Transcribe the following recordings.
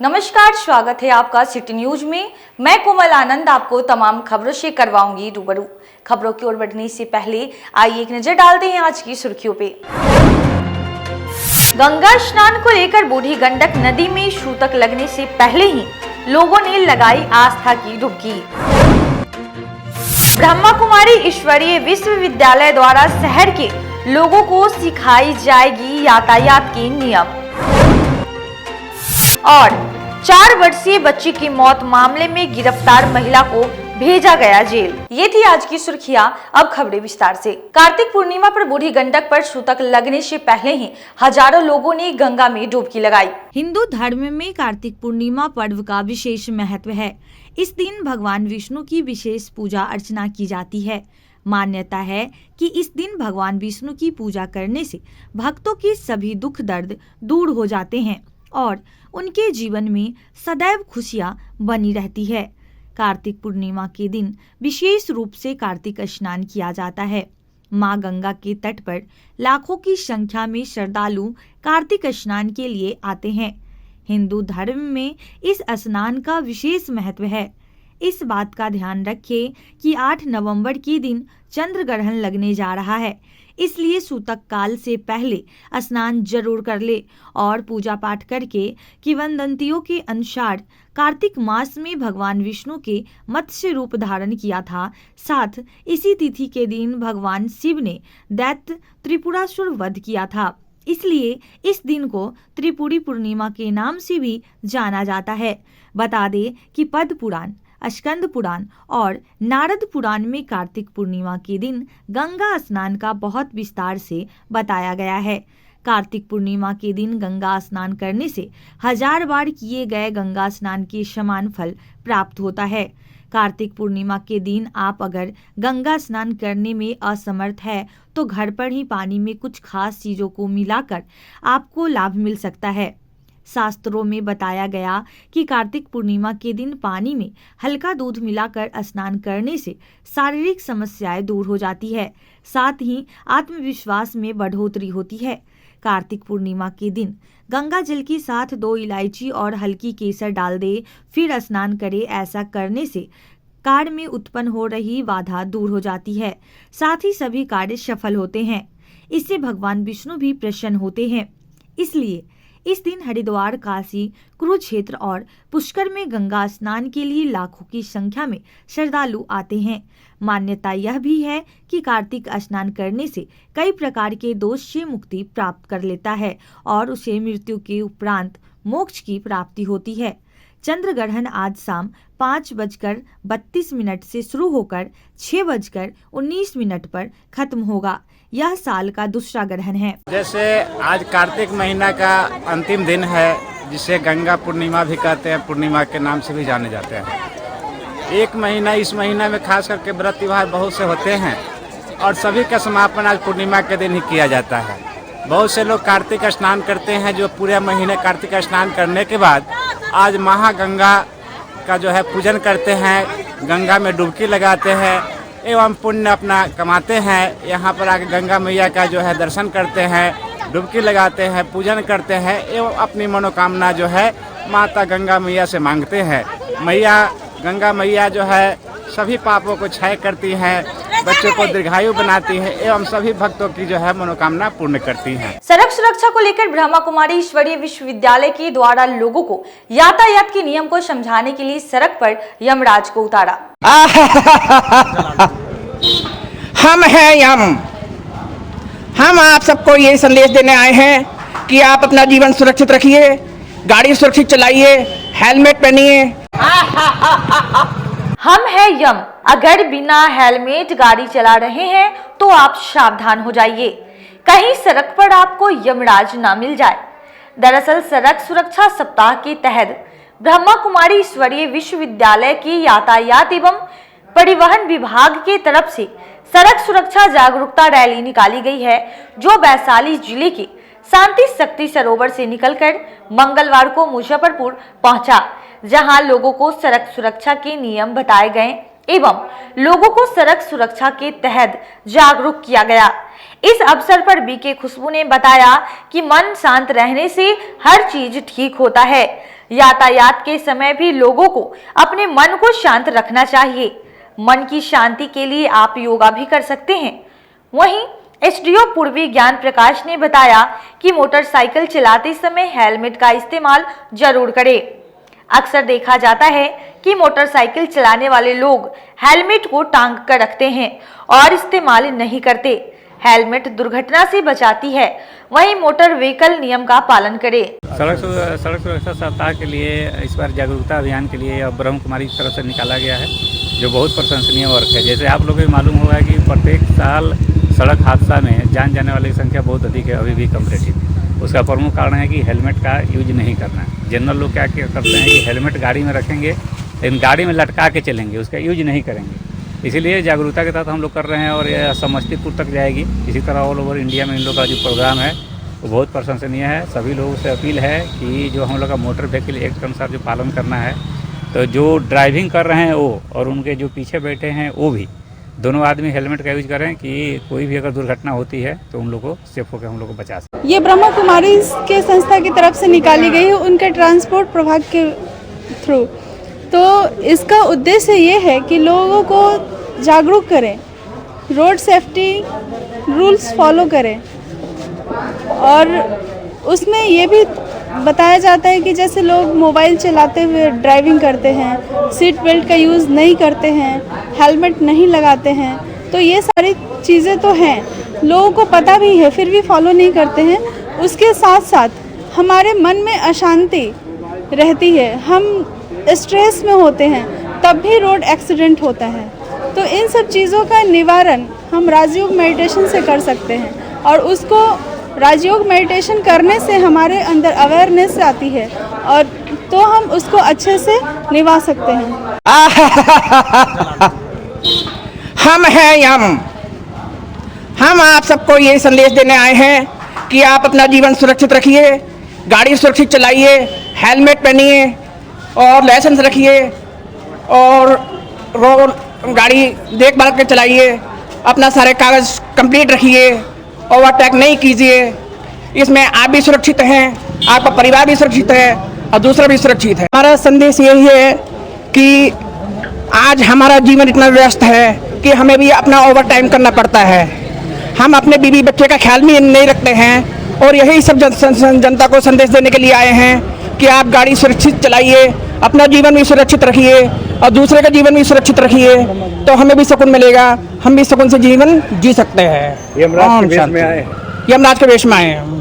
नमस्कार, स्वागत है आपका सिटी न्यूज में। मैं कोमल आनंद आपको तमाम खबरों से करवाऊंगी रूबरू। खबरों की ओर बढ़ने से पहले आइए एक नजर डालते हैं आज की सुर्खियों पे। गंगा स्नान को लेकर बूढ़ी गंडक नदी में सूतक लगने से पहले ही लोगों ने लगाई आस्था की डुबकी। ब्रह्मा कुमारी ईश्वरीय विश्वविद्यालय द्वारा शहर के लोगों को सिखाई जाएगी यातायात के नियम। और 4 वर्षीय बच्ची की मौत मामले में गिरफ्तार महिला को भेजा गया जेल। ये थी आज की सुर्खियां। अब खबरें विस्तार से। कार्तिक पूर्णिमा पर बूढ़ी गंडक पर सूतक लगने से पहले ही हजारों लोगों ने गंगा में डुबकी लगाई। हिंदू धर्म में कार्तिक पूर्णिमा पर्व का विशेष महत्व है। इस दिन भगवान विष्णु की विशेष पूजा अर्चना की जाती है। मान्यता है कि इस दिन भगवान विष्णु की पूजा करने से भक्तों के सभी दुख दर्द दूर हो जाते हैं और उनके जीवन में सदैव खुशियां बनी रहती है। कार्तिक पूर्णिमा के दिन विशेष रूप से कार्तिक स्नान किया जाता है। मां गंगा के तट पर लाखों की संख्या में श्रद्धालु कार्तिक स्नान के लिए आते हैं। हिंदू धर्म में इस स्नान का विशेष महत्व है। इस बात का ध्यान रखें कि 8 नवंबर के दिन चंद्र ग्रहण लगने जा रहा है, इसलिए सूतक काल से पहले स्नान जरूर कर ले और पूजा पाठ करके किंवदंतियों के अनुसार कार्तिक मास में भगवान विष्णु के मत्स्य रूप धारण किया था। साथ इसी तिथि के दिन भगवान शिव ने दैत्य त्रिपुरासुर वध किया था, इसलिए इस दिन को त्रिपुरी पूर्णिमा के नाम से भी जाना जाता है। बता दें कि पद्म पुराण, स्कंद पुराण और नारद पुराण में कार्तिक पूर्णिमा के दिन गंगा स्नान का बहुत विस्तार से बताया गया है। कार्तिक पूर्णिमा के दिन गंगा स्नान करने से 1000 बार किए गए गंगा स्नान के समान फल प्राप्त होता है। कार्तिक पूर्णिमा के दिन आप अगर गंगा स्नान करने में असमर्थ है तो घर पर ही पानी में कुछ खास चीजों को मिलाकर आपको लाभ मिल सकता है। शास्त्रों में बताया गया कि कार्तिक पूर्णिमा के दिन पानी में हल्का दूध मिलाकर स्नान करने से शारीरिक समस्याएं दूर हो जाती है, साथ ही आत्मविश्वास में बढ़ोतरी होती है। कार्तिक पूर्णिमा के दिन गंगा जल के साथ 2 इलायची और हल्की केसर डाल दे, फिर स्नान करे। ऐसा करने से कार्य में उत्पन्न हो रही बाधा दूर हो जाती है, साथ ही सभी कार्य सफल होते हैं। इससे भगवान विष्णु भी प्रसन्न होते हैं। इसलिए इस दिन हरिद्वार, काशी, कुरुक्षेत्र और पुष्कर में गंगा स्नान के लिए लाखों की संख्या में श्रद्धालु आते हैं। मान्यता यह भी है कि कार्तिक स्नान करने से कई प्रकार के दोष से मुक्ति प्राप्त कर लेता है और उसे मृत्यु के उपरांत मोक्ष की प्राप्ति होती है। चंद्र ग्रहण आज शाम 5:32 से शुरू होकर 6:19 पर खत्म होगा। यह साल का दूसरा ग्रहण है। जैसे आज कार्तिक महीना का अंतिम दिन है, जिसे गंगा पूर्णिमा भी कहते हैं, पूर्णिमा के नाम से भी जाने जाते हैं। एक महीना, इस महीना में खास करके व्रत त्योहार बहुत से होते हैं और सभी का समापन आज पूर्णिमा के दिन ही किया जाता है। बहुत से लोग कार्तिक स्नान करते हैं, जो पूरे महीने कार्तिक स्नान करने के बाद आज महागंगा का जो है पूजन करते हैं, गंगा में डुबकी लगाते हैं एवं पुण्य अपना कमाते हैं। यहाँ पर आके गंगा मैया का जो है दर्शन करते हैं, डुबकी लगाते हैं, पूजन करते हैं एवं अपनी मनोकामना जो है माता गंगा मैया से मांगते हैं। गंगा मैया जो है सभी पापों को क्षय करती हैं, बच्चों को दीर्घायु बनाती है एवं सभी भक्तों की जो है मनोकामना पूर्ण करती हैं। सड़क सुरक्षा को लेकर ब्रह्मा कुमारी ईश्वरीय विश्वविद्यालय के द्वारा लोगों को यातायात के नियम को समझाने के लिए सड़क पर यमराज को उतारा। हम हैं यम। हम आप सबको ये संदेश देने आए हैं कि आप अपना जीवन सुरक्षित रखिए, गाड़ी सुरक्षित चलाइए, हेलमेट पहनिए। हम हैं यम। अगर बिना हेलमेट गाड़ी चला रहे हैं तो आप सावधान हो जाइए, कहीं सड़क पर आपको यमराज ना मिल जाए। दरअसल सड़क सुरक्षा सप्ताह के तहत ब्रह्मा कुमारी ईश्वरीय विश्वविद्यालय की यातायात एवं परिवहन विभाग के तरफ से सड़क सुरक्षा जागरूकता रैली निकाली गई है, जो वैशाली जिले के शांति शक्ति सरोवर से निकलकर मंगलवार को मुजफ्फरपुर पहुंचा, जहां लोगों को सड़क सुरक्षा के नियम बताए गए एवं लोगों को सड़क सुरक्षा के तहत जागरूक किया गया। इस अवसर पर बीके खुशबू ने बताया कि मन शांत रहने से हर चीज ठीक होता है। यातायात के समय भी लोगों को अपने मन को शांत रखना चाहिए। मन की शांति के लिए आप योगा भी कर सकते हैं। वहीं एसडीओ पूर्वी ज्ञान प्रकाश ने बताया कि मोटरसाइकिल चलाते समय हेलमेट का इस्तेमाल जरूर करें। अक्सर देखा जाता है कि मोटरसाइकिल चलाने वाले लोग हेलमेट को टांग कर रखते हैं और इस्तेमाल नहीं करते। हेलमेट दुर्घटना से बचाती है, वहीं मोटर व्हीकल नियम का पालन करें। सड़क सुरक्षा सप्ताह के लिए इस बार जागरूकता अभियान के लिए ब्रह्म कुमारी की तरफ से निकाला गया है, जो बहुत प्रशंसनीय वर्क है। जैसे आप लोगों को मालूम होगा कि प्रत्येक साल सड़क हादसा में जान जाने वाली संख्या बहुत अधिक है, अभी भी कम्परेटिव। उसका प्रमुख कारण है कि हेलमेट का यूज नहीं करना है। जनरल लोग क्या करते हैं कि हेलमेट गाड़ी में रखेंगे लेकिन गाड़ी में लटका के चलेंगे, उसका यूज नहीं करेंगे। इसीलिए जागरूकता के तहत हम लोग कर रहे हैं और यह समस्तीपुर तक जाएगी। इसी तरह ऑल ओवर इंडिया में इन लोग का जो प्रोग्राम है वो बहुत प्रशंसनीय है। सभी लोगों से अपील है कि जो हम लोग का मोटर व्हीकल एक्ट के अनुसार जो पालन करना है, तो जो ड्राइविंग कर रहे हैं वो और उनके जो पीछे बैठे हैं वो भी, दोनों आदमी हेलमेट का यूज करें कि कोई भी अगर दुर्घटना होती है तो उन लोग को सेफ होकर हम लोग को बचा सकें। ये ब्रह्म कुमारी के संस्था की तरफ से निकाली गई है, उनके ट्रांसपोर्ट प्रभाग के थ्रू। तो इसका उद्देश्य ये है कि लोगों को जागरूक करें, रोड सेफ्टी रूल्स फॉलो करें। और उसमें ये भी बताया जाता है कि जैसे लोग मोबाइल चलाते हुए ड्राइविंग करते हैं, सीट बेल्ट का यूज़ नहीं करते हैं, हेलमेट नहीं लगाते हैं, तो ये सारी चीज़ें तो हैं, लोगों को पता भी है फिर भी फॉलो नहीं करते हैं। उसके साथ साथ हमारे मन में अशांति रहती है, हम स्ट्रेस में होते हैं, तब भी रोड एक्सीडेंट होता है। तो इन सब चीज़ों का निवारण हम राजयोग मेडिटेशन से कर सकते हैं और उसको राजयोग मेडिटेशन करने से हमारे अंदर अवेयरनेस आती है और तो हम उसको अच्छे से निभा सकते हैं। हम हैं यम। हम आप सबको ये संदेश देने आए हैं कि आप अपना जीवन सुरक्षित रखिए, गाड़ी सुरक्षित चलाइए, हेलमेट पहनिए और लाइसेंस रखिए और रोड गाड़ी देखभाल के चलाइए, अपना सारे कागज़ कंप्लीट रखिए, ओवरटेक नहीं कीजिए। इसमें आप भी सुरक्षित हैं, आपका परिवार भी सुरक्षित है और दूसरा भी सुरक्षित है। हमारा संदेश यही है कि आज हमारा जीवन इतना व्यस्त है कि हमें भी अपना ओवर टाइम करना पड़ता है। हम अपने बीवी बच्चे का ख्याल भी नहीं रखते हैं और यही सब जनता को संदेश देने के लिए आए हैं कि आप गाड़ी सुरक्षित चलाइए, अपना जीवन भी सुरक्षित रखिए और दूसरे का जीवन भी सुरक्षित रखिए, तो हमें भी सुकून मिलेगा, हम भी सुकून से जीवन जी सकते हैं। यमराज के वेश में आए हैं। यमराज के वेश में आए हैं।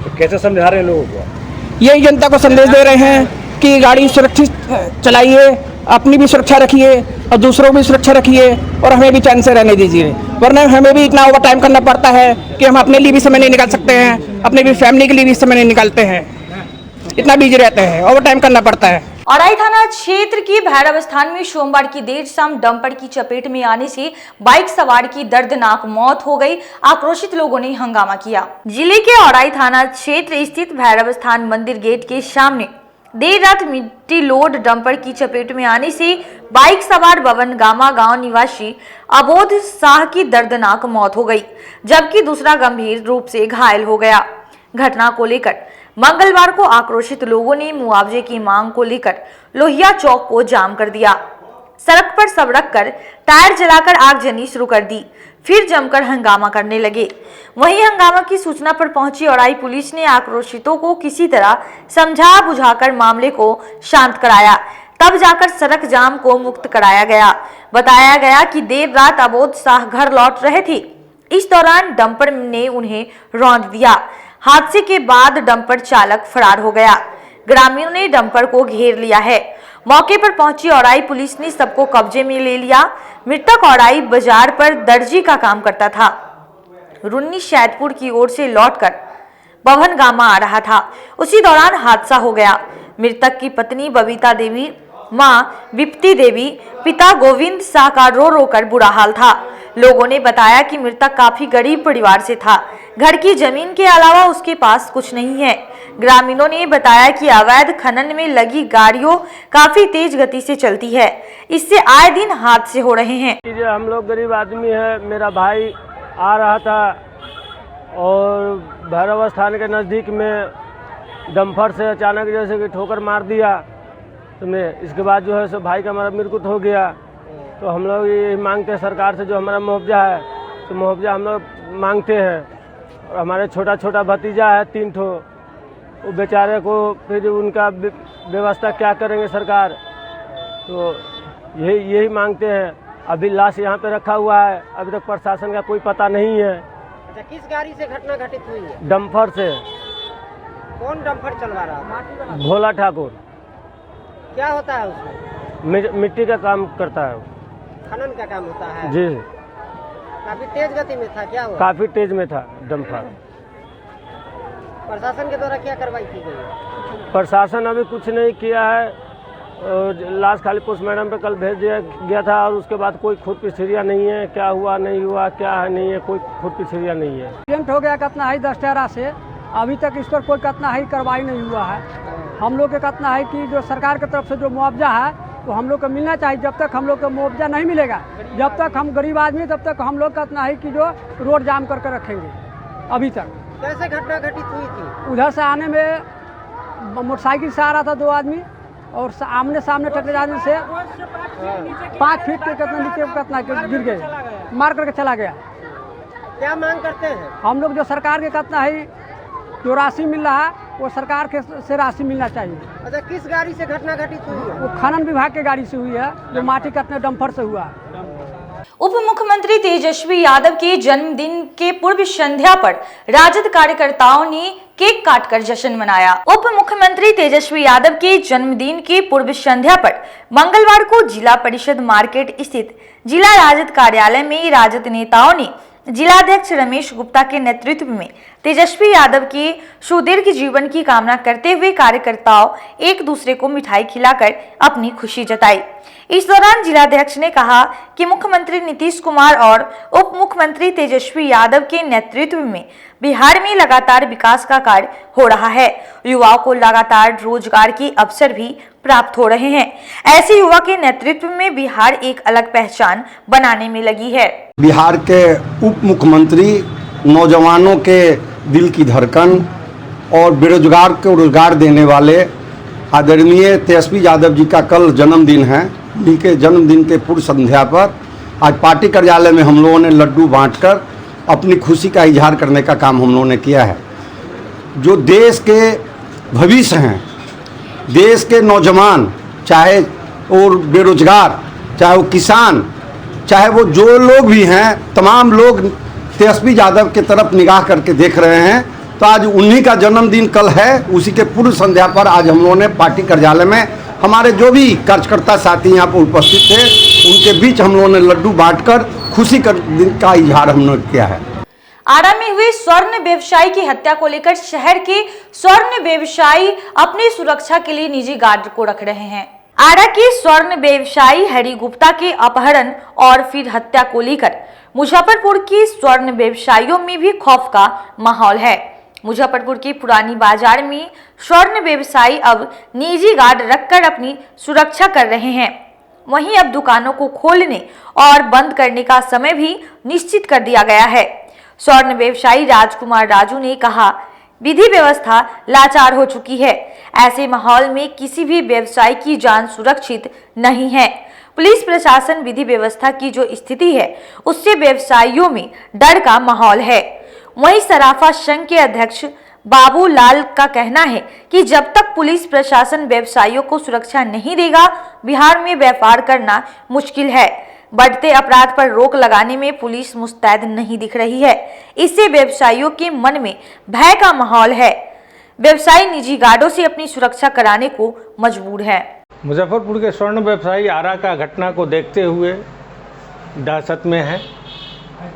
तो कैसे समझा रहे हैं लोगों को? यही जनता को संदेश दे रहे हैं कि गाड़ी सुरक्षित चलाइए, अपनी भी सुरक्षा रखिए और दूसरों की भी सुरक्षा रखिए और हमें भी चैन से रहने दीजिए, वरना हमें भी इतना ओवर टाइम करना पड़ता है कि हम अपने लिए भी समय नहीं निकाल सकते हैं, अपने भी फैमिली के लिए भी समय नहीं निकालते हैं, इतना बिजी रहते हैं, ओवर टाइम करना पड़ता है। औराई थाना क्षेत्र की भैरव स्थान में सोमवार की देर शाम डंपर की चपेट में आने से बाइक सवार की दर्दनाक मौत हो गई। आक्रोशित लोगों ने हंगामा किया। जिले के औराई थाना क्षेत्र स्थित भैरव स्थान मंदिर गेट के सामने देर रात मिट्टी लोड डंपर की चपेट में आने से बाइक सवार बवन गामा गांव निवासी अबोध शाह की दर्दनाक मौत हो गई, जबकि दूसरा गंभीर रूप से घायल हो गया। घटना को लेकर मंगलवार को आक्रोशित लोगों ने मुआवजे की मांग को लेकर लोहिया चौक को जाम कर दिया। सड़क पर सब रखकर टायर जलाकर आगजनी शुरू कर दी, फिर जमकर हंगामा करने लगे। वहीं हंगामा की सूचना पर पहुंची औराई पुलिस ने आक्रोशितों को किसी तरह समझा बुझाकर मामले को शांत कराया, तब जाकर सड़क जाम को मुक्त कराया गया। बताया गया कि देर रात अबोध शाह घर लौट रहे थे, इस दौरान डंपर ने उन्हें रौंद दिया। हादसे के बाद डंपर चालक फरार हो गया। ग्रामीणों ने डंपर को घेर लिया है। मौके पर पहुंची औराई पुलिस ने सबको कब्जे में ले लिया। मृतक औराई बाजार पर दर्जी का काम करता था। रुन्नी शैदपुर की ओर से लौटकर बभन गामा आ रहा था, उसी दौरान हादसा हो गया। मृतक की पत्नी बबीता देवी, मां विप्ति देवी, पिता गोविंद शाह का रो रो कर बुरा हाल था। लोगों ने बताया कि मृतक काफी गरीब परिवार से था, घर की जमीन के अलावा उसके पास कुछ नहीं है। ग्रामीणों ने बताया कि अवैध खनन में लगी गाड़ियों काफी तेज गति से चलती है, इससे आए दिन हादसे हो रहे हैं। हम लोग गरीब आदमी है, मेरा भाई आ रहा था और भैरव स्थान के नज़दीक में डंपर से अचानक जैसे कि ठोकर मार दिया तो मैं इसके बाद जो है सो भाई का हमारा मृत्यु हो गया। तो हम लोग ये मांगते हैं सरकार से, जो हमारा मुआवजा है तो मुआवजा हम लोग मांगते हैं। और हमारे छोटा छोटा भतीजा है 3 ठो, वो बेचारे को फिर उनका व्यवस्था क्या करेंगे सरकार, तो यही मांगते हैं। अभी लाश यहाँ पे रखा हुआ है, अभी तक प्रशासन का कोई पता नहीं है। अच्छा, किस गाड़ी से घटना घटित हुई है? डंपर से। कौन डंपर चलवा रहा था? भोला ठाकुर। क्या होता है उसमें? मिट्टी का काम करता है वो। खनन का काम होता है जी। काफी तेज गति में था, क्या हुआ? काफी तेज में था डंपर। प्रशासन के द्वारा क्या कार्रवाई की गई है? प्रशासन अभी कुछ नहीं किया है, और लाश खाली पोस्टमार्टम पे कल भेज दिया गया था, और उसके बाद कोई खुद पिछड़िया नहीं है, क्या हुआ नहीं हुआ क्या है नहीं है, कोई खुद पिछड़िया नहीं है। एक्सीडेंट हो गया कतनाही दशहरा से, अभी तक इस पर कोई कतनाही कार्रवाई नहीं हुआ है। हम लोग के कतना है कि जो सरकार की तरफ से जो मुआवजा है वो हम लोग को मिलना चाहिए। जब तक हम लोग को मुआवजा नहीं मिलेगा, जब तक हम गरीब आदमी, तब तक हम लोग कतना है कि जो रोड जाम करके रखेंगे। अभी तक कैसे घटना घटित हुई थी? उधर से आने में मोटरसाइकिल से आ रहा था 2 आदमी, और आमने सामने टकराने से 5 फीट के कितना नीचे कितना गिर गए, मार करके चला गया। क्या मांग करते हैं? हम लोग जो सरकार के कितना है जो राशि मिल रहा है वो सरकार के से राशि मिलना चाहिए। अच्छा, किस गाड़ी से घटना घटित हुई है? वो खनन विभाग के गाड़ी से हुई है, जो माटी कटने डंपर से हुआ। उप मुख्यमंत्री तेजस्वी यादव के जन्मदिन के पूर्व संध्या पर राजद कार्यकर्ताओं ने केक काटकर जश्न मनाया। उप मुख्यमंत्री तेजस्वी यादव के जन्मदिन के पूर्व संध्या पर मंगलवार को जिला परिषद मार्केट स्थित जिला राजद कार्यालय में राजद नेताओं ने जिलाध्यक्ष रमेश गुप्ता के नेतृत्व में तेजस्वी यादव के सुदीर्घ जीवन की कामना करते हुए कार्यकर्ताओं एक दूसरे को मिठाई खिलाकर अपनी खुशी जताई। इस दौरान जिलाध्यक्ष ने कहा कि मुख्यमंत्री नीतीश कुमार और उप मुख्यमंत्री तेजस्वी यादव के नेतृत्व में बिहार में लगातार विकास का कार्य हो रहा है। युवाओं को लगातार रोजगार के अवसर भी प्राप्त हो रहे हैं। ऐसे युवा के नेतृत्व में बिहार एक अलग पहचान बनाने में लगी है। बिहार के उप मुख्यमंत्री नौजवानों के दिल की धड़कन और बेरोजगार को रोजगार देने वाले आदरणीय तेजस्वी यादव जी का कल जन्मदिन है। इनके जन्मदिन के पूर्व संध्या पर आज पार्टी कार्यालय में हम लोगों ने लड्डू बांटकर अपनी खुशी का इजहार करने का काम हम लोगों ने किया है। जो देश के भविष्य हैं, देश के नौजवान, चाहे और बेरोजगार, चाहे वो किसान, चाहे वो जो लोग भी हैं, तमाम लोग तेजस्वी यादव की तरफ निगाह करके देख रहे हैं। तो आज उन्हीं का जन्मदिन कल है। उसी के पूर्व संध्या पर आज हम लोगों ने पार्टी कार्यालय में हमारे जो भी कार्यकर्ता साथी यहाँ पर उपस्थित थे उनके बीच हम लोगों ने लड्डू बांटकर खुशी का इजहार हम लोग किया है। आरा में हुए स्वर्ण व्यवसायी की हत्या को लेकर शहर के स्वर्ण व्यवसायी अपनी सुरक्षा के लिए निजी गार्ड को रख रहे हैं। आरा के स्वर्ण व्यवसायी हरि गुप्ता के अपहरण और फिर हत्या को लेकर मुजफ्फरपुर के स्वर्ण व्यवसायियों में भी खौफ का माहौल है। मुजफ्फरपुर की पुरानी बाजार में स्वर्ण व्यवसायी अब निजी गार्ड रखकर अपनी सुरक्षा कर रहे हैं। वहीं अब दुकानों को खोलने और बंद करने का समय भी निश्चित कर दिया गया है। स्वर्ण व्यवसायी राजकुमार राजू ने कहा, विधि व्यवस्था लाचार हो चुकी है। ऐसे माहौल में किसी भी व्यवसायी की जान सुरक्षित नहीं है। पुलिस प्रशासन विधि व्यवस्था की जो स्थिति है उससे व्यवसायियों में डर का माहौल है। वहीं सराफा संघ के अध्यक्ष बाबूलाल का कहना है कि जब तक पुलिस प्रशासन व्यवसायियों को सुरक्षा नहीं देगा, बिहार में व्यापार करना मुश्किल है। बढ़ते अपराध पर रोक लगाने में पुलिस मुस्तैद नहीं दिख रही है। इससे व्यवसायियों के मन में भय का माहौल है। व्यवसायी निजी गार्डों से अपनी सुरक्षा कराने को मजबूर है। मुजफ्फरपुर के स्वर्ण व्यवसायी आरा का घटना को देखते हुए दहशत में है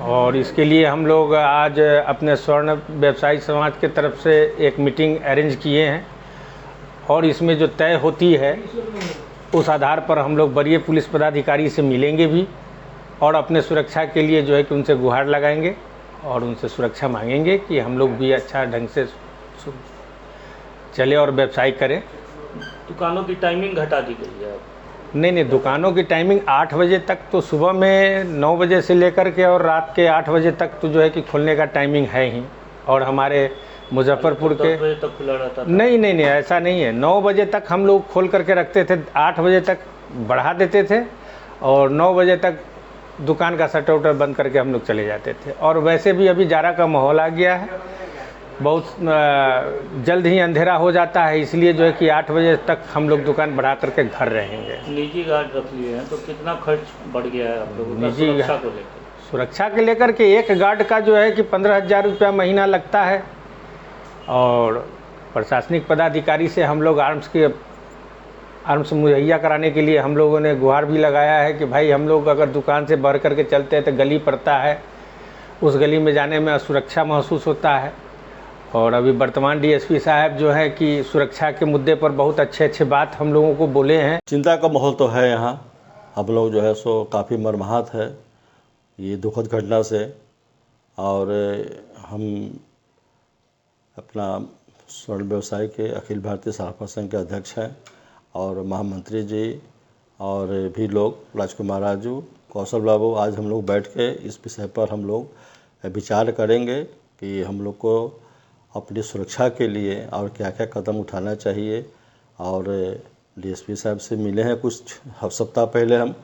और इसके लिए हम लोग आज अपने स्वर्ण व्यवसायी समाज के तरफ से एक मीटिंग अरेंज किए हैं और इसमें जो तय होती है उस आधार पर हम लोग वरीय पुलिस पदाधिकारी से मिलेंगे भी और अपने सुरक्षा के लिए जो है कि उनसे गुहार लगाएंगे और उनसे सुरक्षा मांगेंगे कि हम लोग भी अच्छा ढंग से चले और व्यवसाय करें। दुकानों की टाइमिंग घटा दी गई है? नहीं, दुकानों की टाइमिंग 8 बजे तक तो सुबह में 9 बजे से लेकर के और रात के 8 बजे तक तो जो है कि खुलने का टाइमिंग है ही। और हमारे मुजफ्फरपुर के। बजे तक खुला रहता था? नहीं, ऐसा नहीं है। 9 बजे तक हम लोग खोल करके रखते थे, 8 बजे तक बढ़ा देते थे और 9 बजे तक दुकान का शटर उटर बंद करके हम लोग चले जाते थे। और वैसे भी अभी जाड़ा का माहौल आ गया है, बहुत जल्द ही अंधेरा हो जाता है, इसलिए जो है कि 8 बजे तक हम लोग दुकान बढ़ा करके घर रहेंगे। निजी गार्ड रख लिए हैं तो कितना खर्च बढ़ गया है आप लोगों का निजी सुरक्षा को लेकर? सुरक्षा के लेकर के एक गार्ड का जो है कि 15,000 रुपया महीना लगता है और प्रशासनिक पदाधिकारी से हम लोग आर्म्स मुहैया कराने के लिए हम लोगों ने गुहार भी लगाया है कि भाई हम लोग अगर दुकान से भर करके चलते हैं तो गली पड़ता है, उस गली में जाने में असुरक्षा महसूस होता है। और अभी वर्तमान डीएसपी साहब जो है कि सुरक्षा के मुद्दे पर बहुत अच्छे बात हम लोगों को बोले हैं। चिंता का माहौल तो है यहाँ, हम लोग जो है सो काफ़ी मर्माहत है ये दुखद घटना से। और हम अपना स्वर्ण व्यवसाय के अखिल भारतीय सराफा संघ के अध्यक्ष हैं और महामंत्री जी और भी लोग, राजकुमार राजू, कौशल बाबू, आज हम लोग बैठ के इस विषय पर हम लोग विचार करेंगे कि हम लोग को अपनी सुरक्षा के लिए और क्या क्या कदम उठाना चाहिए। और डीएसपी साहब से मिले हैं कुछ सप्ताह पहले हम,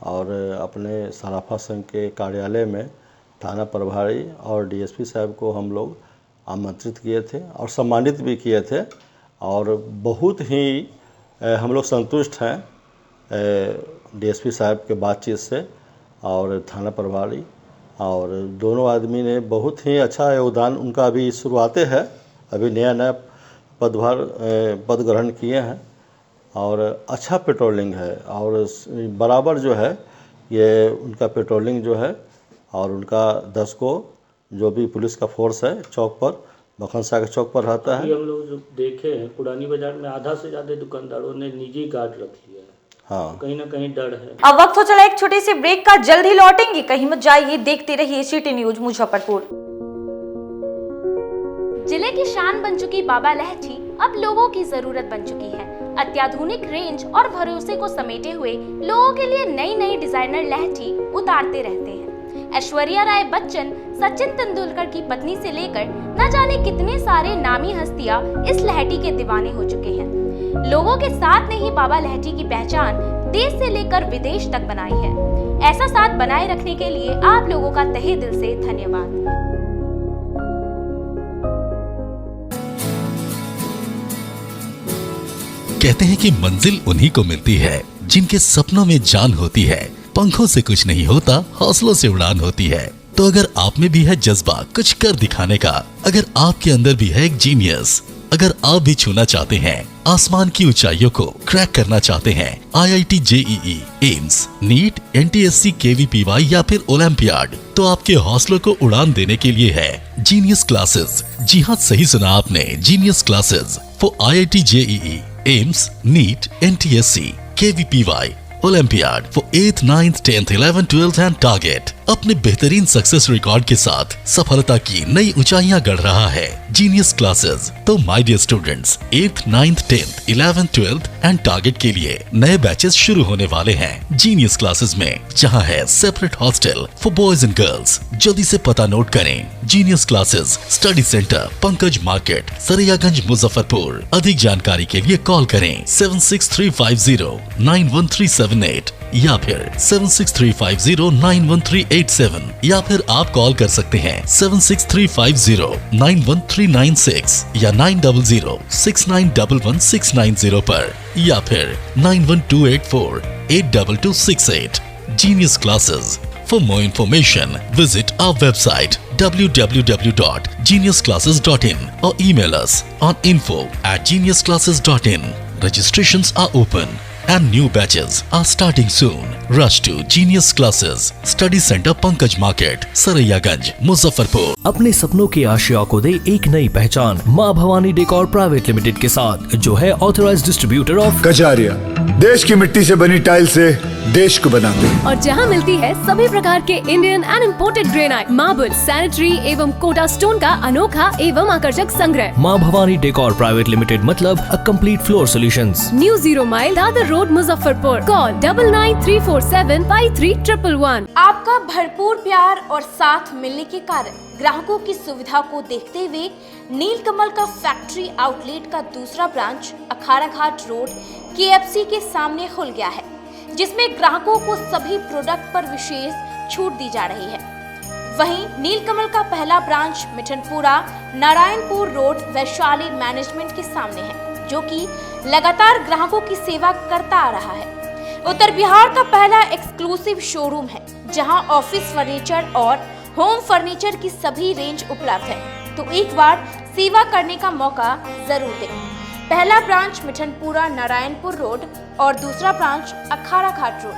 और अपने सराफा संघ के कार्यालय में थाना प्रभारी और डीएसपी साहब को हम लोग आमंत्रित किए थे और सम्मानित भी किए थे। और बहुत ही हम लोग संतुष्ट हैं डीएसपी साहब के बातचीत से और थाना प्रभारी, और दोनों आदमी ने बहुत ही अच्छा योगदान, उनका अभी शुरुआते है, अभी नया पद ग्रहण किए हैं और अच्छा पेट्रोलिंग है और बराबर जो है ये उनका पेट्रोलिंग जो है और उनका 10 को जो भी पुलिस का फोर्स है चौक पर, बखनसा के चौक पर रहता है। हम लोग जो देखे हैं पुरानी बाजार में आधा से ज़्यादा दुकानदारों ने निजी गार्ड रख लिया है। हाँ, कहीं ना कहीं डर है। अब वक्त हो चला एक छोटे से ब्रेक का, जल्द ही लौटेंगे, कहीं मत जाइए, देखते रहिए सिटी न्यूज मुजफ्फरपुर। जिले की शान बन चुकी बाबा लहठी अब लोगों की जरूरत बन चुकी है। अत्याधुनिक रेंज और भरोसे को समेटे हुए लोगों के लिए नई डिजाइनर लहठी उतारते रहते हैं। ऐश्वर्या राय बच्चन, सचिन तेंदुलकर की पत्नी से लेकर न जाने कितने सारे नामी हस्तियां इस लहठी के दीवाने हो चुके हैं। लोगों के साथ ने ही बाबा लहठी की पहचान देश से लेकर विदेश तक बनाई है। ऐसा साथ बनाए रखने के लिए आप लोगों का तहे दिल से धन्यवाद। कहते हैं कि मंजिल उन्हीं को मिलती है जिनके सपनों में जान होती है। पंखों से कुछ नहीं होता, हौसलों से उड़ान होती है। तो अगर आप में भी है जज्बा कुछ कर दिखाने का, अगर आपके अंदर भी है एक जीनियस, अगर आप भी छूना चाहते हैं आसमान की ऊंचाइयों को, क्रैक करना चाहते हैं IIT JEE, AIIMS, NEET, NTSC, KVPY या फिर ओलंपियाड, तो आपके हौसलों को उड़ान देने के लिए है जीनियस क्लासेस। जी हाँ, सही सुना आपने, genius classes for IIT JEE, AIIMS, NEET, NTSC, KVPY, olympiad for 8th, 9th, 10th, 11th, 12th and target. अपने बेहतरीन सक्सेस रिकॉर्ड के साथ सफलता की नई ऊंचाइयां गढ़ रहा है जीनियस क्लासेस। तो my dear students, 8th, 9th, 10th, 11th, 12th and target के लिए नए बैचेस शुरू होने वाले हैं जीनियस क्लासेस में, जहां है separate hostel for boys and girls. जल्दी से पता नोट करें, genius classes, study centre, Pankaj market, Saraiyaganj, Muzaffarpur. अधिक जानकारी के लिए कॉल करें 7635091378 या फिर 7635091387 या फिर आप कॉल कर सकते हैं 7635091396 या 9006911690 पर या फिर 9128482268। Genius Classes. For more information, visit our website www.geniusclasses.in or email us on info@geniusclasses.in. Registrations are open and new batches are starting soon. Rush to Genius Classes, Study Center, Pankaj Market, Saraiyaganj, Muzaffarpur. अपने सपनों की आशिया को दे एक नई पहचान माँ Bhavani decor private limited के साथ, जो है ऑथराइज्ड डिस्ट्रीब्यूटर ऑफ कजारिया। देश की मिट्टी से बनी टाइल से देश को बनाते हैं। और जहां मिलती है सभी प्रकार के Indian and imported granite, marble, sanitary एवं कोटा स्टोन का अनोखा एवं आकर्षक संग्रह। माँ भवानी डेकोर प्राइवेट लिमिटेड मतलब a complete floor solutions. New 0 mile Dadar road Muzaffarpur. Call 9934753111। आपका भरपूर प्यार और साथ मिलने के कारण ग्राहकों की सुविधा को देखते हुए नीलकमल का फैक्ट्री आउटलेट का दूसरा ब्रांच अखाड़ा घाट रोड KFC के सामने खुल गया है, जिसमें ग्राहकों को सभी प्रोडक्ट पर विशेष छूट दी जा रही है। वहीं नीलकमल का पहला branch Mithanpura Narayanpur road Vaishali management के सामने है, जो कि लगातार ग्राहकों की सेवा करता आ रहा है। उत्तर बिहार का पहला एक्सक्लूसिव शोरूम है, जहां ऑफिस फर्नीचर और होम फर्नीचर की सभी रेंज उपलब्ध है, तो एक बार सेवा करने का मौका जरूर दें। पहला ब्रांच मिठनपुरा नारायणपुर रोड और दूसरा ब्रांच अखाड़ा घाट रोड।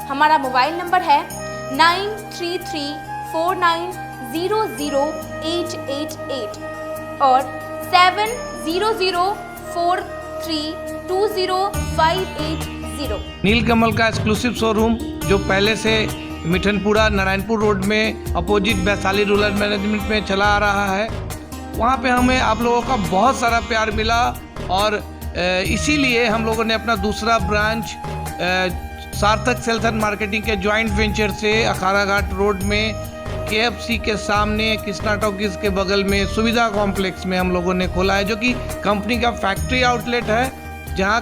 हमारा मोबाइल नंबर है 9334900888 और 7004320580। नीलकमल का एक्सक्लूसिव शोरूम जो पहले से मिठनपुरा नारायणपुर रोड में अपोजिट वैशाली रूरल मैनेजमेंट में चला आ रहा है, वहाँ पे हमें आप लोगों का बहुत सारा प्यार मिला और इसीलिए हम लोगों ने अपना दूसरा ब्रांच सार्थक सेल्स एंड मार्केटिंग के जॉइंट वेंचर से अखाड़ा घाट रोड में KFC के सामने कृष्णा टॉकीज के बगल में सुविधा कॉम्प्लेक्स में हम लोगों ने खोला है, जो कि कंपनी का फैक्ट्री आउटलेट है, जहां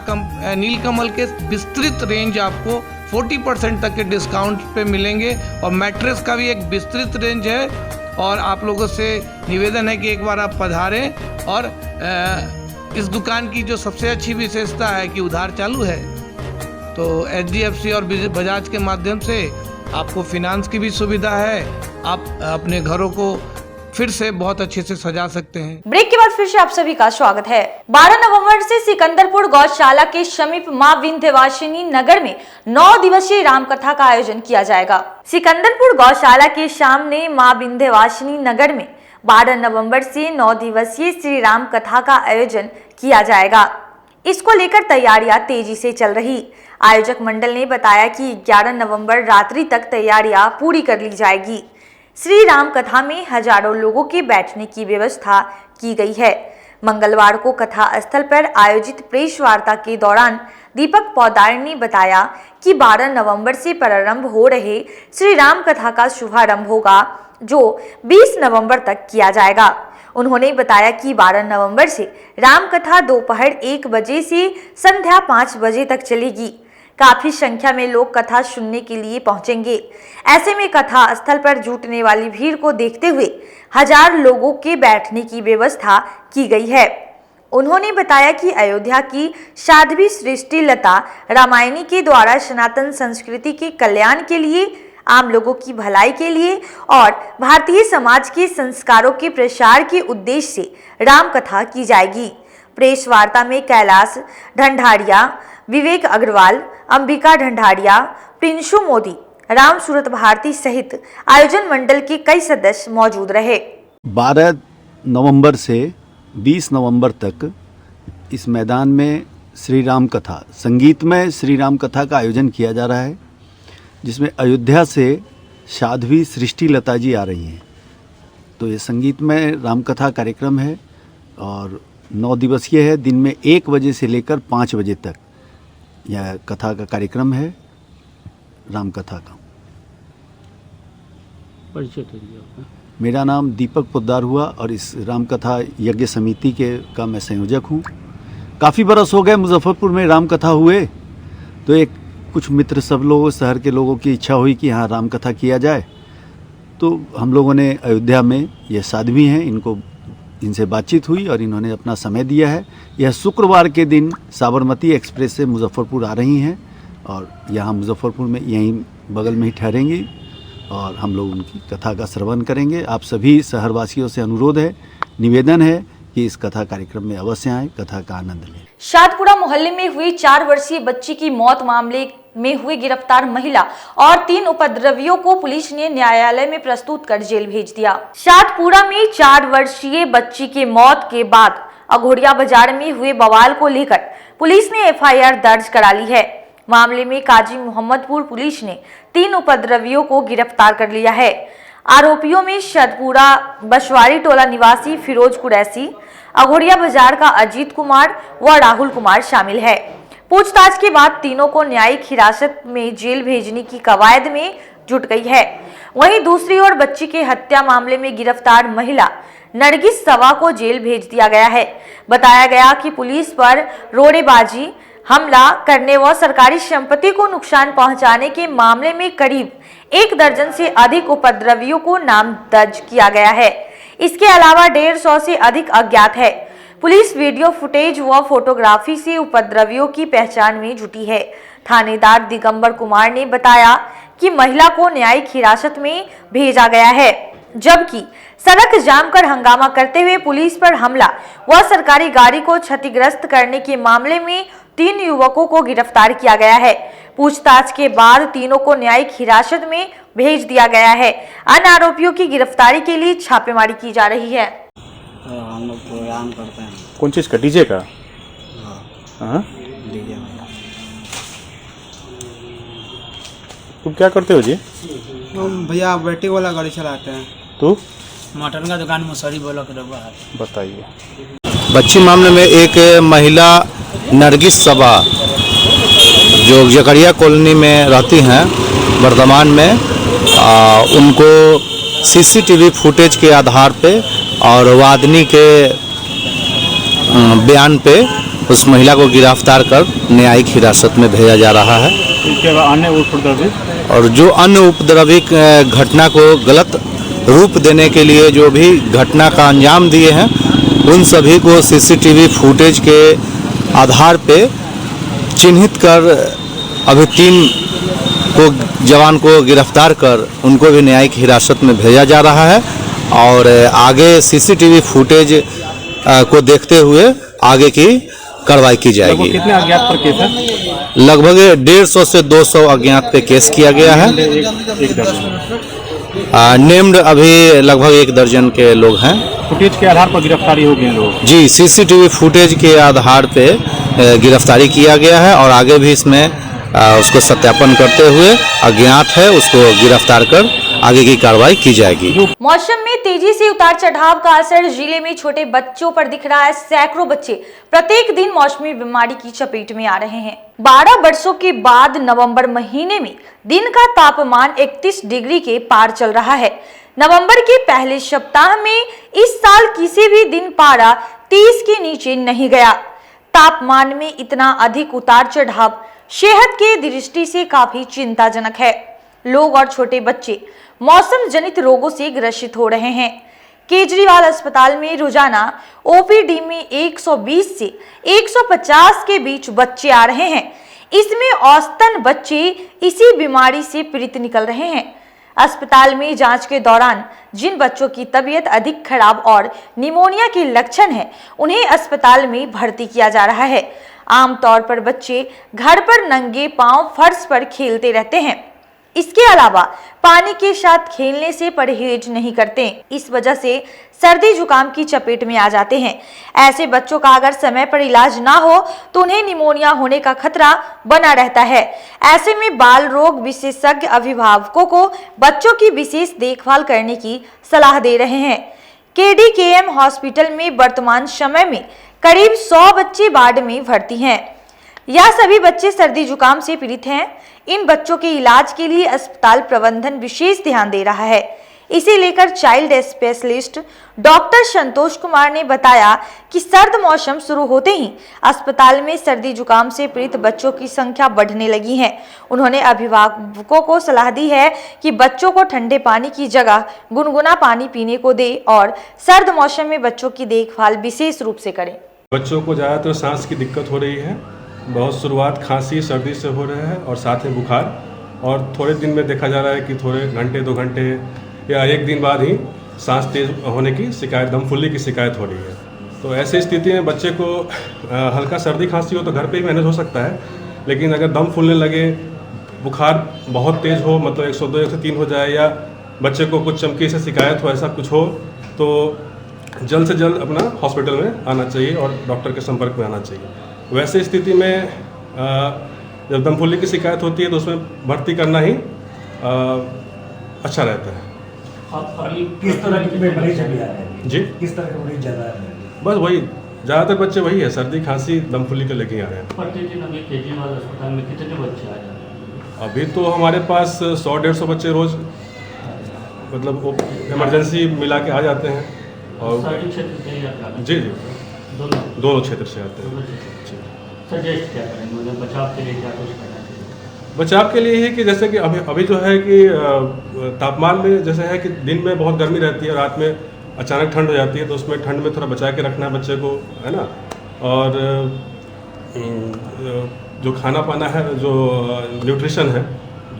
नीलकमल के विस्तृत रेंज आपको 40% तक के डिस्काउंट पे मिलेंगे और मैट्रेस का भी एक विस्तृत रेंज है। और आप लोगों से निवेदन है कि एक बार आप पधारें और इस दुकान की जो सबसे अच्छी विशेषता है कि उधार चालू है, तो HDFC और बजाज के माध्यम से आपको फिनांस की भी सुविधा है। आप अपने घरों को फिर से बहुत अच्छे से सजा सकते हैं। ब्रेक के बाद फिर से आप सभी का स्वागत है। 12 नवंबर से सिकंदरपुर गौशाला के समीप मां विंध्यवासिनी नगर में 9 दिवसीय रामकथा का आयोजन किया जाएगा। सिकंदरपुर गौशाला के सामने मां विंध्यवासिनी नगर में 12 नवंबर से 9 दिवसीय श्री राम कथा का आयोजन किया जाएगा। इसको लेकर तैयारियां तेजी से चल रही। आयोजक मंडल ने बताया कि 11 नवंबर रात्रि तक तैयारियां पूरी कर ली जाएगी। श्री राम कथा में हजारों लोगों के बैठने की व्यवस्था की गई है। मंगलवार को कथा स्थल पर आयोजित प्रेस वार्ता के दौरान दीपक पौदार ने बताया कि 12 नवंबर से प्रारंभ हो रहे श्री राम कथा का शुभारंभ होगा, जो 20 नवंबर तक किया जाएगा। उन्होंने बताया कि 12 नवंबर से राम कथा दोपहर 1 बजे से संध्या 5 बजे तक चलेगी। काफी संख्या में लोग कथा सुनने के लिए पहुंचेंगे। ऐसे में कथा स्थल पर जुटने वाली भीड़ को देखते हुए 1000 लोगों के बैठने की व्यवस्था की गई है। उन्होंने बताया कि अयोध्या की साध्वी सृष्टि लता रामायणी के द्वारा सनातन संस्कृति के कल्याण के लिए, आम लोगों की भलाई के लिए और भारतीय समाज के संस्कारों के प्रसार के उद्देश्य से राम कथा की जाएगी। प्रेस वार्ता में कैलाश ढंढारिया, विवेक अग्रवाल, अंबिका ढंढारिया, प्रिंशु मोदी, राम सूरत भारती सहित आयोजन मंडल के कई सदस्य मौजूद रहे। 12 नवंबर से 20 नवंबर तक इस मैदान में श्री राम कथा, संगीतमय श्री राम कथा का आयोजन किया जा रहा है, जिसमें अयोध्या से साध्वी सृष्टि लता जी आ रही हैं। तो ये संगीतमय राम कथा कार्यक्रम है और 9 दिवसीय है। दिन में 1 बजे से लेकर 5 बजे तक यह कथा का कार्यक्रम है, राम कथा का। परिचय करिए। मेरा नाम दीपक पोद्दार हुआ और इस राम कथा यज्ञ समिति का मैं संयोजक हूँ। काफ़ी बरस हो गए मुजफ्फरपुर में राम कथा हुए, तो एक कुछ मित्र सब लोगों, शहर के लोगों की इच्छा हुई कि यहाँ राम कथा किया जाए। तो हम लोगों ने अयोध्या में, ये साध्वी हैं, इनसे बातचीत हुई और इन्होंने अपना समय दिया है। यह शुक्रवार के दिन साबरमती एक्सप्रेस से मुजफ्फरपुर आ रही हैं और यहाँ मुजफ्फरपुर में यहीं बगल में ही ठहरेंगी और हम लोग उनकी कथा का श्रवण करेंगे। आप सभी शहरवासियों से अनुरोध है, निवेदन है कि इस कथा कार्यक्रम में अवश्य आएं, कथा का आनंद लें। शादपुरा मोहल्ले में हुई 4 वर्षीय बच्ची की मौत मामले में हुई गिरफ्तार महिला और 3 उपद्रवियों को पुलिस ने न्यायालय में प्रस्तुत कर जेल भेज दिया। शादपुरा में 4 वर्षीय बच्ची की मौत के बाद अघोरिया बाजार में हुए बवाल को लेकर पुलिस ने FIR दर्ज करा ली है। मामले में काजी मोहम्मदपुर पुलिस ने 3 उपद्रवियों को गिरफ्तार कर लिया है। आरोपियों में शादपुरा बसवारी टोला निवासी फिरोज कुरैशी, अघोरिया बाजार का अजीत कुमार व राहुल कुमार शामिल है। पूछताछ के बाद तीनों को न्यायिक हिरासत में जेल भेजने की कवायद में जुट गई है। वहीं दूसरी ओर बच्ची के हत्या मामले में गिरफ्तार महिला नरगिस सवा को जेल भेज दिया गया है। बताया गया कि पुलिस पर रोड़ेबाजी, हमला करने व सरकारी संपत्ति को नुकसान पहुंचाने के मामले में करीब 1 दर्जन से अधिक उपद्रवियों को नाम दर्ज किया गया है। इसके अलावा 150 से अधिक अज्ञात है। पुलिस वीडियो फुटेज व फोटोग्राफी से उपद्रवियों की पहचान में जुटी है। थानेदार दिगंबर कुमार ने बताया कि महिला को न्यायिक हिरासत में भेजा गया है, जबकि सड़क जाम कर हंगामा करते हुए पुलिस पर हमला व सरकारी गाड़ी को क्षतिग्रस्त करने के मामले में 3 युवकों को गिरफ्तार किया गया है। पूछताछ के बाद तीनों को न्यायिक हिरासत में भेज दिया गया है। अन्य आरोपियों की गिरफ्तारी के लिए छापेमारी की जा रही है। हम लोग प्रोग्राम करते हैं। कौन चीज़ का? डीजे का? हाँ, डीजे। तुम क्या करते हो जी? हम भैया बैटरी वाला गाड़ी चलाते हैं। तू? मटन का दुकान मुसरी बोलो के रहुआ है। बताइए। बच्ची मामले में एक महिला नरगिस सबा जो जकरिया कॉलोनी में रहती हैं वर्तमान में, उनको सीसीटीवी फुटेज के आधार पे और वादनी के बयान पे उस महिला को गिरफ्तार कर न्यायिक हिरासत में भेजा जा रहा है। और जो अन्य उपद्रविक घटना को गलत रूप देने के लिए जो भी घटना का अंजाम दिए हैं, उन सभी को सीसीटीवी फुटेज के आधार पे चिन्हित कर अभी 3 को जवान को गिरफ्तार कर उनको भी न्यायिक हिरासत में भेजा जा रहा है। और आगे सीसीटीवी फुटेज को देखते हुए आगे की कार्रवाई की जाएगी। कितने अज्ञात पर केस है? लगभग 150 से 200 अज्ञात पे केस किया गया है। नेम्ड अभी लगभग 1 दर्जन के लोग हैं। फुटेज के आधार पर गिरफ्तारी हो गई लोग? जी, सीसीटीवी फुटेज के आधार पे गिरफ्तारी किया गया है और आगे भी इसमें उसको सत्यापन करते हुए अज्ञात है उसको गिरफ्तार कर आगे की कार्रवाई की जाएगी। मौसम में तेजी से उतार चढ़ाव का असर जिले में छोटे बच्चों पर दिख रहा है। सैकड़ों बच्चे प्रत्येक दिन मौसमी बीमारी की चपेट में आ रहे हैं। 12 वर्षों के बाद नवंबर महीने में दिन का तापमान 31 डिग्री के पार चल रहा है। नवंबर के पहले सप्ताह में इस साल किसी भी दिन पारा 30 के नीचे नहीं गया। तापमान में इतना अधिक उतार चढ़ाव सेहत की दृष्टि से काफी चिंताजनक है। लोग और छोटे बच्चे मौसम जनित रोगों से ग्रसित हो रहे हैं। केजरीवाल अस्पताल में रोजाना ओपीडी में 120 से 150 के बीच बच्चे आ रहे हैं। इसमें औसतन बच्चे इसी बीमारी से पीड़ित निकल रहे हैं। अस्पताल में जांच के दौरान जिन बच्चों की तबीयत अधिक खराब और निमोनिया के लक्षण है, उन्हें अस्पताल में भर्ती किया जा रहा है। आमतौर पर बच्चे घर पर नंगे पांव फर्श पर खेलते रहते हैं। इसके अलावा पानी के साथ खेलने से परहेज नहीं करते। इस वजह से सर्दी जुकाम की चपेट में आ जाते हैं। ऐसे बच्चों का अगर समय पर इलाज ना हो तो उन्हें निमोनिया होने का खतरा बना रहता है। ऐसे में बाल रोग विशेषज्ञ अभिभावकों को बच्चों की विशेष देखभाल करने की सलाह दे रहे हैं। केडीकेएम हॉस्पिटल में वर्तमान समय में करीब 100 बच्चे वार्ड में भर्ती हैं। यह सभी बच्चे सर्दी जुकाम से पीड़ित हैं। इन बच्चों के इलाज के लिए अस्पताल प्रबंधन विशेष ध्यान दे रहा है। इसे लेकर child specialist doctor Santosh Kumar ने बताया कि सर्द मौसम शुरू होते ही अस्पताल में सर्दी जुकाम से पीड़ित बच्चों की संख्या बढ़ने लगी है। उन्होंने अभिभावकों को सलाह दी है कि बच्चों को ठंडे पानी की जगह गुनगुना पानी पीने को दे और सर्द मौसम में बच्चों की देखभाल विशेष रूप से करें। बच्चों को ज़्यादातर सांस की दिक्कत हो रही है। बहुत शुरुआत खांसी सर्दी से हो रहा है और साथ में बुखार, और थोड़े दिन में देखा जा रहा है कि थोड़े घंटे 2 घंटे या 1 दिन बाद ही सांस तेज होने की शिकायत, दम फुल्ली की शिकायत हो रही है। तो ऐसी स्थिति में बच्चे को हल्का सर्दी खांसी हो तो घर पे ही मैनेज हो सकता है, लेकिन अगर दम फूलने लगे, बुखार बहुत तेज़ हो, मतलब 102 103 हो जाए, या बच्चे को कुछ चमकी से शिकायत हो, ऐसा कुछ हो, तो जल्द से जल्द अपना हॉस्पिटल में आना चाहिए और डॉक्टर के संपर्क में आना चाहिए। वैसे स्थिति में जब दम फुल्ली की शिकायत होती है तो उसमें भर्ती करना ही अच्छा रहता है। किस तरह की मरीज अभी आ रहे हैं? जी, किस तरह के मरीज ज़्यादा आ रहे हैं? बस वही ज़्यादातर बच्चे वही है, सर्दी खांसी दम फुल्ली के लेके आ रहे हैं। प्रतिदिन अभी केजरीवाल अस्पताल में कितने बच्चे आ जाते हैं? अभी तो हमारे पास 100-150 बच्चे रोज़ मतलब वो इमरजेंसी मिला के आ जाते हैं। और सरकारी क्षेत्र से ही आते हैं? जी जी, दोनों क्षेत्र से आते हैं। सजेस्ट क्या करेंगे उन्हें बचाव के लिए, क्या कुछ करना चाहिए? बचाव के लिए है कि जैसे कि अभी जो है कि तापमान में जैसे है कि दिन में बहुत गर्मी रहती है, रात में अचानक ठंड हो जाती है, तो उसमें ठंड में थोड़ा बचा के रखना है बच्चे को, है ना। और जो खाना पाना है, जो न्यूट्रिशन है,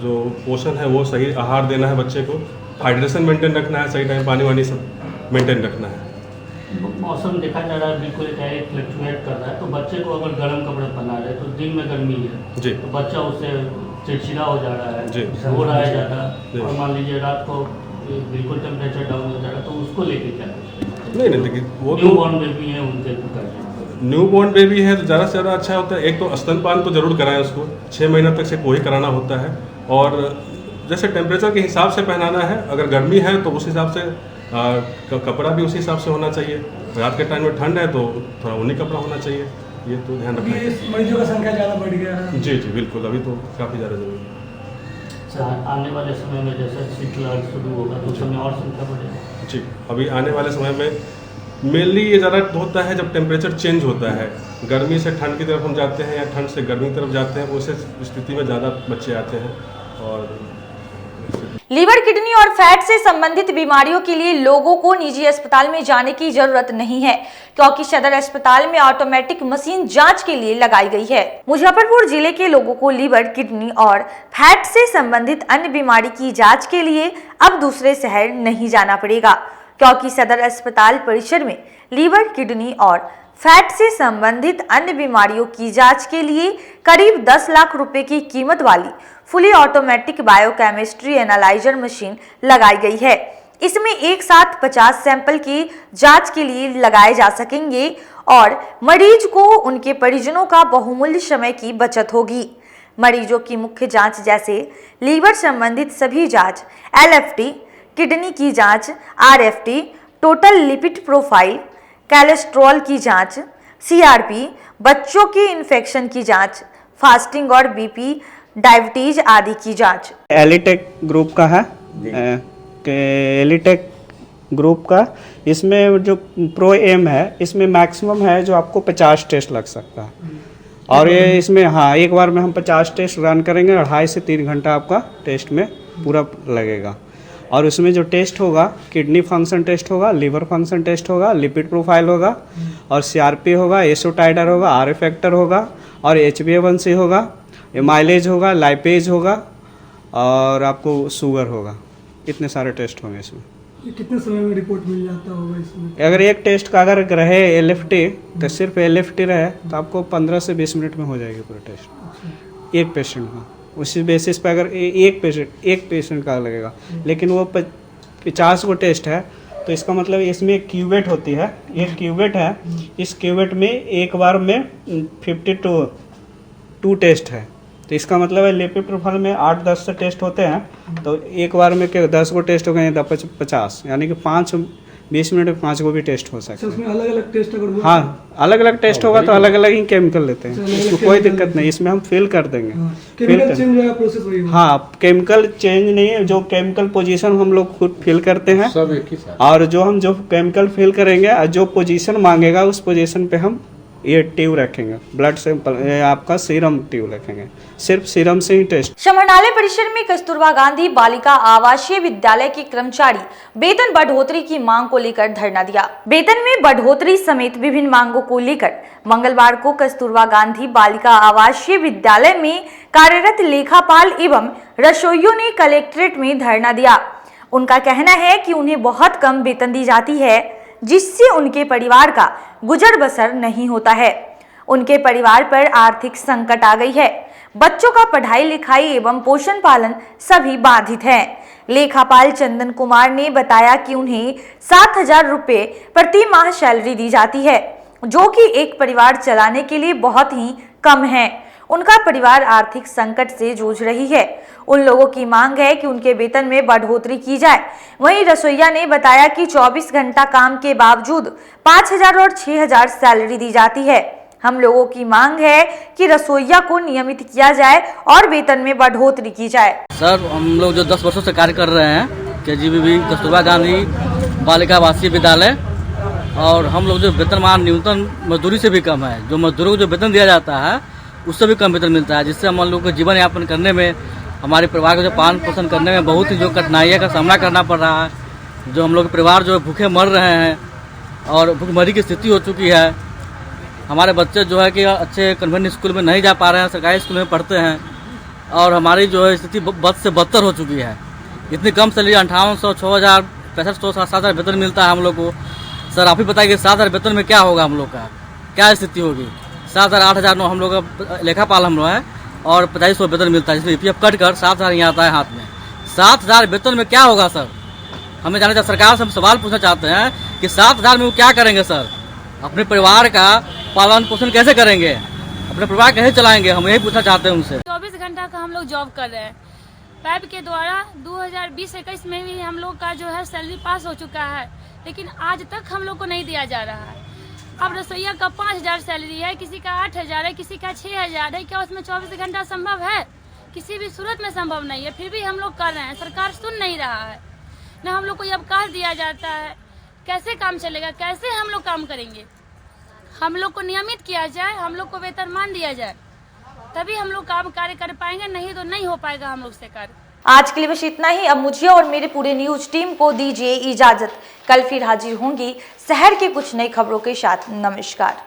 जो पोषण है, वो सही आहार देना है बच्चे को, हाइड्रेशन मेंटेन रखना है, सही टाइम पानी वानी सब मेंटेन रखना है। मौसम देखा जा रहा है बिल्कुल एकाएक फ्लक्चुएट कर रहा है, तो बच्चे को अगर गर्म कपड़े पहना रहे तो दिन में गर्मी है जी, तो बच्चा उससे चिड़चिड़ा हो जा रहा है जी, हो रहा है ज़्यादा, और मान लीजिए रात को बिल्कुल टेम्परेचर डाउन हो जा रहा है, तो उसको लेके क्या नहीं देखिए, वो न्यू बॉर्न बेबी है उनके न्यू बॉर्न बेबी है तो ज़्यादा से ज़्यादा अच्छा होता है। एक तो स्तनपान तो जरूर कराएं उसको, 6 महीना तक से कोई कराना होता है। और जैसे टेम्परेचर के हिसाब से पहनाना है, अगर गर्मी है तो उस हिसाब से कपड़ा भी उसी हिसाब से होना चाहिए। रात के टाइम में ठंड है तो थोड़ा ऊनी कपड़ा होना चाहिए, ये तो ध्यान रखना है। मरीजों का संख्या ज़्यादा बढ़ गया है। जी जी बिल्कुल, अभी तो काफ़ी ज़्यादा जरूरी है। आने वाले समय में जैसे शीतलहर शुरू होगा तो उस समय और संख्या बढ़ेगी? जी, अभी आने वाले समय में मेनली ये ज़्यादा होता है जब टेम्परेचर चेंज होता है, गर्मी से ठंड की तरफ हम जाते हैं या ठंड से गर्मी की तरफ जाते हैं, उस स्थिति में ज़्यादा बच्चे आते हैं। और लीवर, किडनी और फैट से संबंधित बीमारियों के लिए लोगों को निजी अस्पताल में जाने की जरूरत नहीं है, क्योंकि सदर अस्पताल में ऑटोमेटिक मशीन जांच के लिए लगाई गई है। मुजफ्फरपुर जिले के लोगों को लीवर, किडनी और फैट से संबंधित अन्य बीमारी की जांच के लिए अब दूसरे शहर नहीं जाना पड़ेगा, क्योंकि सदर अस्पताल परिसर में लीवर, किडनी और फैट से संबंधित अन्य बीमारियों की जांच के लिए करीब 10 लाख रुपए की कीमत वाली fully automatic biochemistry analyser machine लगाई गई है। इसमें एक साथ 50 सैंपल की जांच के लिए लगाए जा सकेंगे और मरीज को उनके परिजनों का बहुमूल्य समय की बचत होगी। मरीजों की मुख्य जांच जैसे लीवर संबंधित सभी जांच, LFT, किडनी की जांच, RFT, total lipid profile, cholesterol की जांच, CRP, बच्चों की इन्फेक्शन की जांच, फास्टिंग और BP, डायबिटीज आदि की जांच। एलिटेक ग्रुप का है, एलिटेक ग्रुप का इसमें जो प्रो एम है, इसमें मैक्सिमम है जो आपको 50 टेस्ट लग सकता है। और ये इसमें हाँ, एक बार में हम 50 टेस्ट रन करेंगे, 2.5 से 3 घंटा आपका टेस्ट में पूरा लगेगा। और उसमें जो टेस्ट होगा, किडनी फंक्शन टेस्ट होगा, लीवर फंक्शन टेस्ट होगा, लिपिड प्रोफाइल होगा, और CRP होगा, एसो टाइटर होगा, R फैक्टर होगा, और HbA1c होगा, माइलेज होगा, लाइपेज होगा, और आपको शुगर होगा। इतने सारे टेस्ट होंगे इसमें। ये कितने समय में रिपोर्ट मिल जाता होगा इसमें? अगर एक टेस्ट का अगर रहे LFT, तो सिर्फ LFT रहे तो आपको 15 से 20 मिनट में हो जाएगी पूरा टेस्ट एक पेशेंट का। उसी बेसिस पे अगर एक पेशेंट का लगेगा, लेकिन वो 50 को टेस्ट है तो इसका मतलब इसमें एक क्यूवेट होती है, एक क्यूवेट है, इस क्यूवेट में एक बार में 52 टेस्ट है। तो इसका मतलब है लिपिड प्रोफाइल में 8-10 से टेस्ट होते हैं, तो एक बार में 10 को टेस्ट हो गए 50, यानी कि 20 मिनट में 5 को भी टेस्ट हो सकता है। उसमें अलग अलग टेस्ट अगर हुआ, हाँ अलग अलग टेस्ट होगा तो अलग अलग ही केमिकल लेते हैं, इसमें कोई दिक्कत नहीं, इसमें हम फिल कर देंगे। केमिकल चेंज होगा, प्रोसेस वही होगा। हाँ, केमिकल चेंज नहीं है, जो केमिकल पोजीशन हम लोग खुद फिल करते हैं सब एक ही साथ। और जो केमिकल फिल करेंगे, जो पोजीशन मांगेगा उस पोजीशन पे हम ये ट्यूब रखेंगे, ब्लड सैंपल, आपका सीरम ट्यूब रखेंगे, सिर्फ सीरम से ही टेस्ट। समाहरणालय परिसर में कस्तूरबा गांधी बालिका आवासीय विद्यालय के कर्मचारी वेतन बढ़ोतरी की मांग को लेकर धरना दिया। वेतन में बढ़ोतरी समेत विभिन्न मांगों को लेकर मंगलवार को कस्तूरबा गांधी बालिका आवासीय विद्यालय में कार्यरत लेखापाल एवं रसोइयों ने कलेक्ट्रेट में धरना दिया। उनका कहना है कि उन्हें बहुत कम वेतन दी जाती है, जिससे उनके परिवार का गुजर बसर नहीं होता है। उनके परिवार पर आर्थिक संकट आ गई है। बच्चों का पढ़ाई लिखाई एवं पोषण पालन सभी बाधित हैं। लेखापाल चंदन कुमार ने बताया कि उन्हें 7,000 रुपये प्रति माह सैलरी दी जाती है, जो कि एक परिवार चलाने के लिए बहुत ही कम है। उनका परिवार आर्थिक संकट से जूझ रही है। उन लोगों की मांग है कि उनके वेतन में बढ़ोतरी की जाए। वहीं रसोइया ने बताया कि 24 घंटा काम के बावजूद 5,000 और 6,000 सैलरी दी जाती है। हम लोगों की मांग है कि रसोइया को नियमित किया जाए और वेतन में बढ़ोतरी की जाए। सर, हम लोग जो 10 वर्षों से कार्य कर रहे हैं KGBV कस्तूरबा गांधी बालिका आवासीय विद्यालय, और हम लोग जो वेतनमान न्यूनतम मजदूरी से भी कम है। जो मजदूरों को जो वेतन दिया जाता है उससे भी कम वेतन मिलता है, जिससे हम लोग को जीवन यापन करने में, हमारे परिवार को जो पालन पोषण करने में बहुत ही जो कठिनाइयों का सामना करना पड़ रहा है। जो हम लोग के परिवार जो भूखे मर रहे हैं और भूखमरी की स्थिति हो चुकी है। हमारे बच्चे जो है कि अच्छे कन्वेंट स्कूल में नहीं जा पा रहे हैं, सरकारी स्कूल में पढ़ते हैं, और हमारी जो है स्थिति बद से बदतर हो चुकी है। इतनी कम सैलरी 5800, 6,000, 6500, 7,000 वेतन मिलता है हम लोग को। सर, आप ही बताइए 7,000 वेतन में क्या होगा हम लोग का, क्या स्थिति होगी। 7,000, 8,000 हम लोग का लेखापाल हम लोग है, और 2500 वेतन मिलता है, जिसमें EPF कट कर 7,000 यहाँ आता है हाथ में। 7,000 वेतन में क्या होगा सर? हमें जानना चाहिए। सरकार से हम सवाल पूछना चाहते हैं कि 7,000 में वो क्या करेंगे सर? अपने परिवार का पालन पोषण कैसे करेंगे, अपने परिवार कैसे चलाएंगे, हम यही पूछना चाहते हैं उनसे। 24 घंटा का हम लोग जॉब कर रहे हैं। पैब के द्वारा 2020-21 में भी हम लोग का जो है सैलरी पास हो चुका है, लेकिन आज तक हम लोग को नहीं दिया जा रहा है। अब रसोइया का 5,000 सैलरी है, किसी का 8,000 है, किसी का 6,000 है। क्या उसमें 24 घंटा संभव है? किसी भी सूरत में संभव नहीं है। फिर भी हम लोग कर रहे हैं, सरकार सुन नहीं रहा है। न हम लोग को अवकाश दिया जाता है। कैसे काम चलेगा? कैसे हम लोग काम करेंगे? हम लोग को नियमित किया जाए, हम लोग को वेतनमान दिया जाए, तभी हम लोग काम कार्य कर पाएंगे, नहीं तो नहीं हो पाएगा हम लोग से कार्य। आज के लिए बस इतना ही। अब मुझे और मेरे पूरे न्यूज टीम को दीजिए इजाजत। कल फिर हाजिर होंगी शहर के कुछ नई खबरों के साथ। नमस्कार।